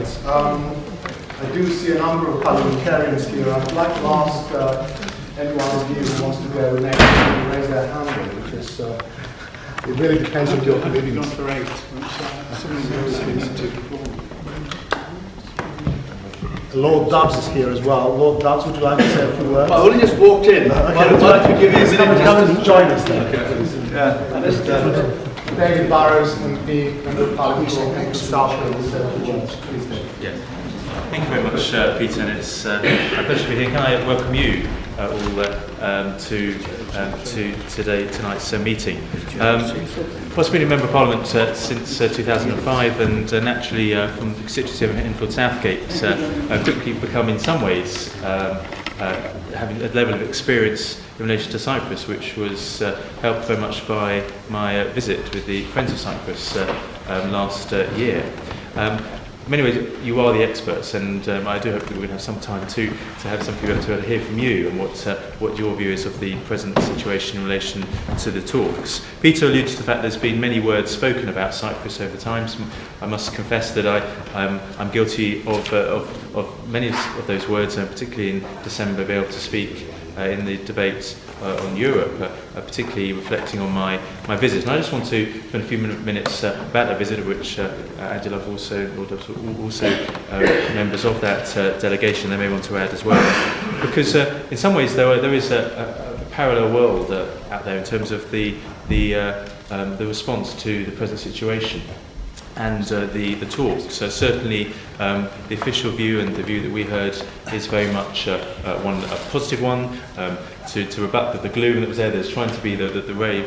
questions. I do see a number of parliamentarians here. I would like to ask anyone of you who wants to go next to raise their hand, because it really depends on your commitments. Lord Dobbs is here as well. Lord Dobbs, would you like to say a few words? I only just walked in. Would you like to give me a minute? Come and join us then. David Burrowes, MP, Member of Parliament for South Wales. Please, David. Yes. Thank you very much, Peter, and it's a pleasure to be here. Can I welcome you all to tonight's meeting? I've been a Member of Parliament since 2005, and naturally from the constituency of Enfield Southgate, quickly become in some ways having a level of experience in relation to Cyprus, which was helped very much by my visit with the Friends of Cyprus last year. In many ways, you are the experts, and I do hope that we're going to have some time to have some people to hear from you and what your view is of the present situation in relation to the talks. Peter alluded to the fact there's been many words spoken about Cyprus over time. So I must confess that I'm guilty of many of those words, and particularly in December, be able to speak in the debate on Europe, particularly reflecting on my visit. And I just want to spend a few minutes about that visit, which Angela also members of that delegation, they may want to add as well. Because in some ways there is a parallel world out there in terms of the response to the present situation and the talks. Certainly the official view and the view that we heard is very much a positive one, to rebut the gloom that was there. There's trying to be the ray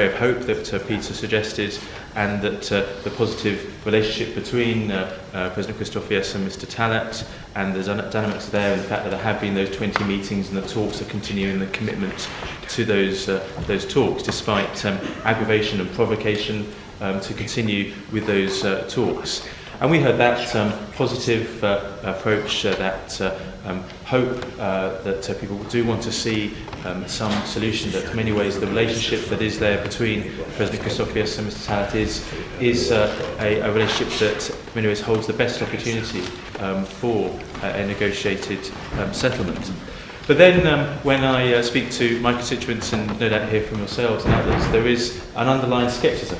of hope that Peter suggested, and that the positive relationship between President Christofias and Mr. Talat, and the dynamics there, and the fact that there have been those 20 meetings and the talks are continuing, the commitment to those talks, despite aggravation and provocation, to continue with those talks. And we heard that positive approach, that hope that people do want to see some solution, that in many ways the relationship that is there between President Christofias and Mr. Talat is a relationship that in many ways holds the best opportunity for a negotiated settlement. But then when I speak to my constituents, and no doubt hear from yourselves and others, there is an underlying scepticism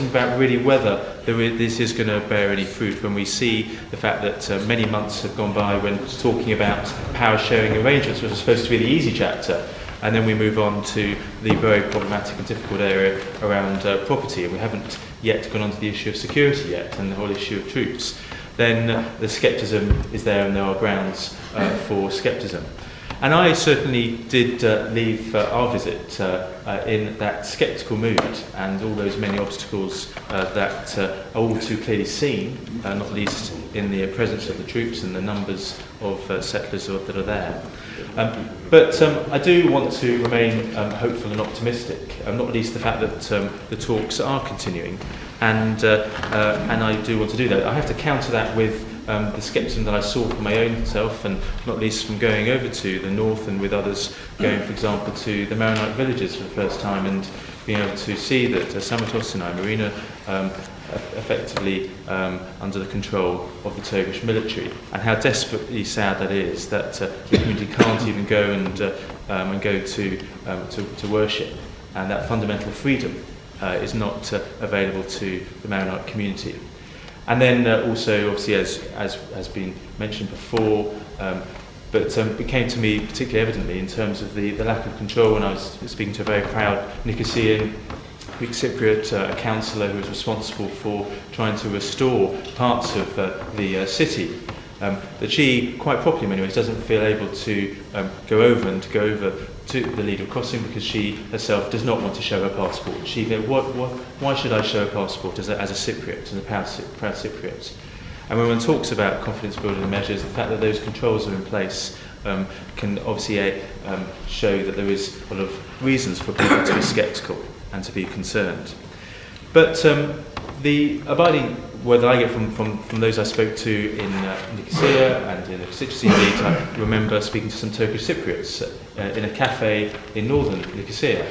about really whether this is going to bear any fruit, when we see the fact that many months have gone by when talking about power sharing arrangements, which was supposed to be the easy chapter, and then we move on to the very problematic and difficult area around property, and we haven't yet gone on to the issue of security yet, and the whole issue of troops. Then the scepticism is there, and there are grounds for scepticism. And I certainly did leave our visit in that sceptical mood, and all those many obstacles that are all too clearly seen, not least in the presence of the troops and the numbers of settlers that are there. But I do want to remain hopeful and optimistic, not least the fact that the talks are continuing, and I do want to do that. I have to counter that with the scepticism that I saw for my own self, and not least from going over to the north and with others, going, for example, to the Maronite villages for the first time, and being able to see that Cypriots and Marina effectively under the control of the Turkish military, and how desperately sad that is, that the community can't even go and go to worship, and that fundamental freedom is not available to the Maronite community. And then also, obviously, as has been mentioned before, but it came to me particularly evidently in terms of the lack of control when I was speaking to a very proud Nicosean Greek Cypriot, a councillor who was responsible for trying to restore parts of the city, that she, quite properly in many ways, doesn't feel able to go over to the legal crossing, because she herself does not want to show her passport. She goes, why should I show a passport as a Cypriot, as a proud Cypriot? And when one talks about confidence building measures, the fact that those controls are in place can obviously show that there is a lot of reasons for people to be sceptical and to be concerned. But the abiding word that I get from those I spoke to in Nicosia and in the constituency, indeed, I remember speaking to some Turkish Cypriots in a cafe in northern Nicosia,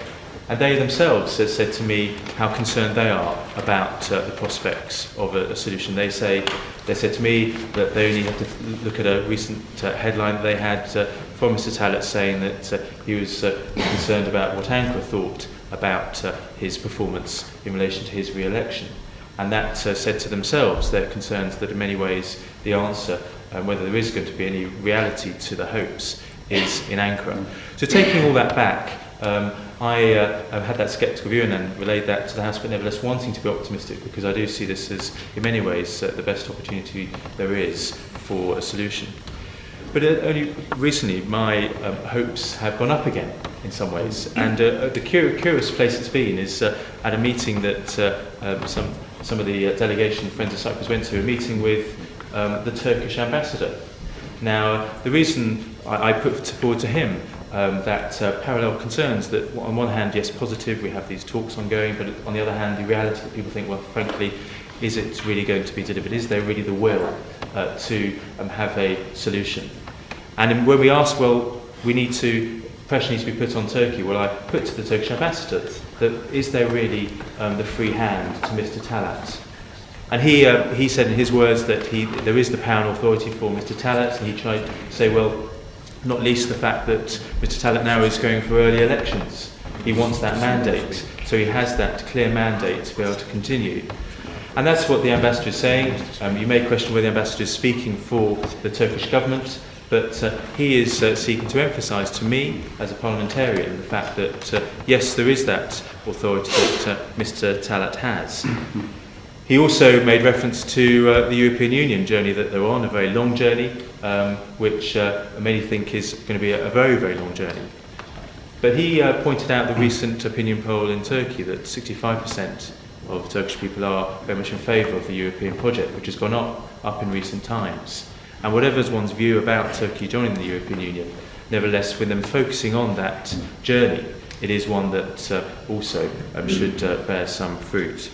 and they themselves said to me how concerned they are about the prospects of a solution. They say They said to me that they only had to look at a recent headline that they had from Mr Tallaght saying that he was concerned about what Ankara thought about his performance in relation to his re-election. And that said to themselves their concerns that in many ways the answer, whether there is going to be any reality to the hopes, is in Ankara. So taking all that back, I had that sceptical view and then relayed that to the House, but nevertheless wanting to be optimistic, because I do see this as, in many ways, the best opportunity there is for a solution. But only recently, my hopes have gone up again, in some ways. And the curious place it's been is at a meeting that some of the delegation Friends of Cyprus went to, a meeting with the Turkish ambassador. Now, the reason I put forward to him that parallel concerns that on one hand, yes, positive, we have these talks ongoing, but on the other hand, the reality that people think, well, frankly, is it really going to be delivered? Is there really the will to have a solution? And when we ask, well, pressure needs to be put on Turkey, well, I put to the Turkish ambassador that is there really the free hand to Mr Tallaght? And he said in his words that there is the power and authority for Mr Tallaght, and he tried to say, well, not least the fact that Mr Tallaght now is going for early elections. He wants that mandate, so he has that clear mandate to be able to continue. And that's what the ambassador is saying. You may question whether the ambassador is speaking for the Turkish government, but he is seeking to emphasise to me, as a parliamentarian, the fact that, yes, there is that authority that Mr Tallaght has. He also made reference to the European Union journey that they're on, a very long journey, which many think is going to be a very, very long journey. But he pointed out the recent opinion poll in Turkey that 65% of Turkish people are very much in favour of the European project, which has gone up in recent times. And whatever's one's view about Turkey joining the European Union, nevertheless, with them focusing on that journey, it is one that also should bear some fruit.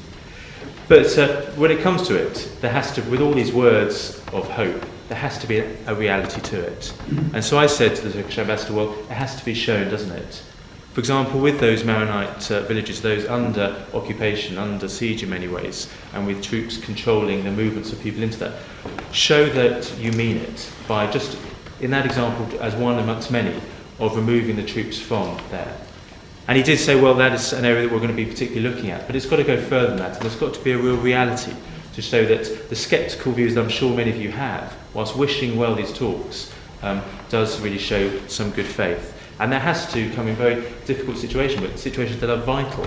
But when it comes to it, there has to, with all these words of hope, there has to be a reality to it. And so I said to the Turkish ambassador, well, it has to be shown, doesn't it? For example, with those Maronite villages, those under occupation, under siege in many ways, and with troops controlling the movements of people into that, show that you mean it by just, in that example, as one amongst many, of removing the troops from there. And he did say, well, that is an area that we're going to be particularly looking at, but it's got to go further than that, and there's got to be a real reality to show that the sceptical views that I'm sure many of you have, whilst wishing well these talks, does really show some good faith. And that has to come in very difficult situations, but situations that are vital.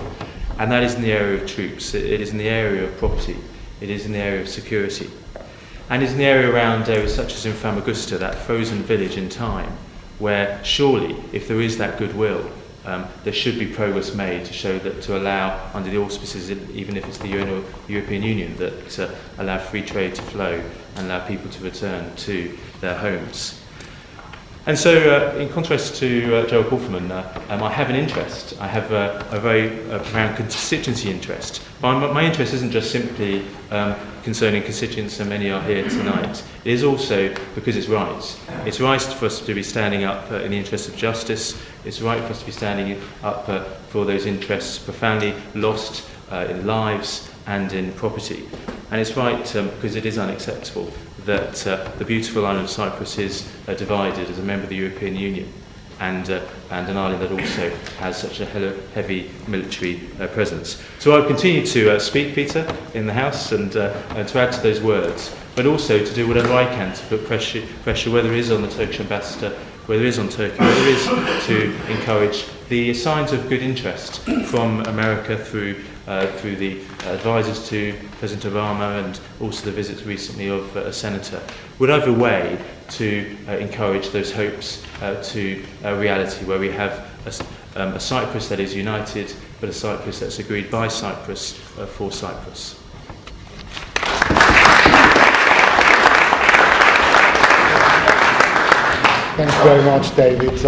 And that is in the area of troops, it is in the area of property, it is in the area of security. And it's in the area around areas such as in Famagusta, that frozen village in time, where surely, if there is that goodwill, there should be progress made to show that, to allow, under the auspices, even if it's the UN or European Union, that allow free trade to flow and allow people to return to their homes. And so, in contrast to Gerald Wolferman, I have an interest. I have a very profound constituency interest. But my interest isn't just simply concerning constituents, so many are here tonight. It is also because it's right. It's right for us to be standing up in the interest of justice. It's right for us to be standing up for those interests profoundly lost in lives and in property. And it's right because it is unacceptable that the beautiful island of Cyprus is divided as a member of the European Union, and an island that also has such a heavy military presence. So I'll continue to speak, Peter, in the House, and to add to those words, but also to do whatever I can to put pressure, whether it is on the Turkish ambassador, whether it is on Turkey, whether it is to encourage the signs of good interest from America through the advisors to President Obama, and also the visit recently of a senator, whatever way to encourage those hopes to reality, where we have a Cyprus that is united, but a Cyprus that's agreed by Cyprus for Cyprus. Thanks very much, David.